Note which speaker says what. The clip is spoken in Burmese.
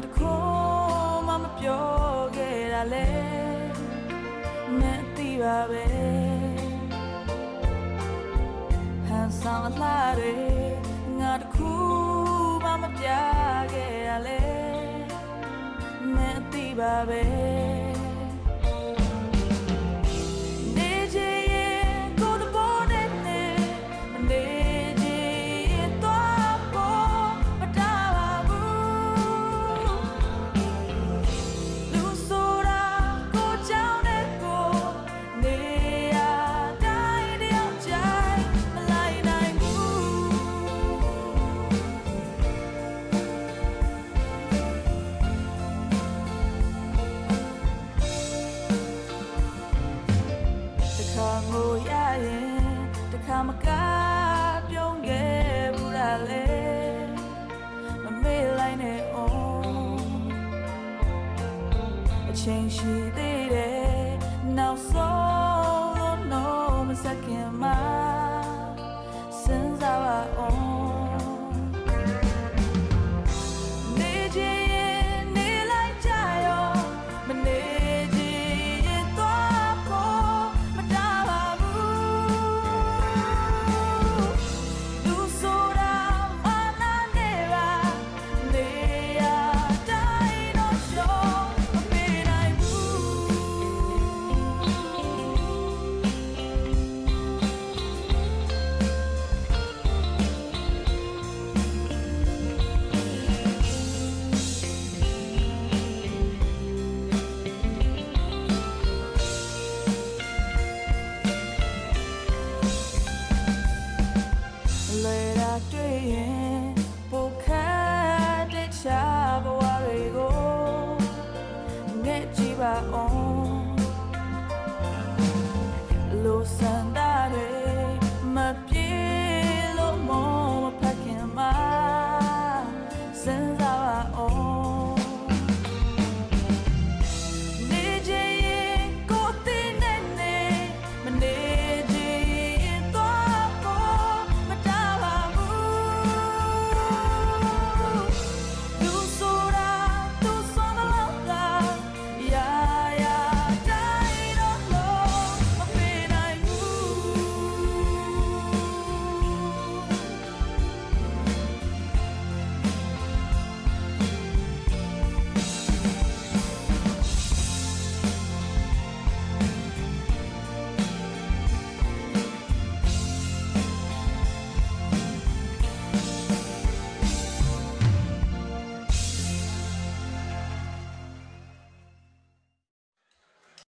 Speaker 1: တခုမှမပြောခဲ့တာလေနဲ့သိပါပဲဟန်ဆောင်လာတွေငါတခုမှမပြခဲ့တာလေနဲ့သိပါပဲငိုရရင်တခါမကပြုံးခဲ့ဘူးလားလေမမေ့လိုက်နဲ့အောင်အချိန်ရှိသေးတယ်နောက်ဆုံးလို့မစခင်မှာစဉ်းစားပါအောင်တွေ့ရင်ပိုခတ်တဲ့ချာဘဝတွေကိုငဲ့ကြည့်ပါအောင်လိုစံတာတွေမပြေလို့မဖခင်မှာစဉ်းစားပါအောင်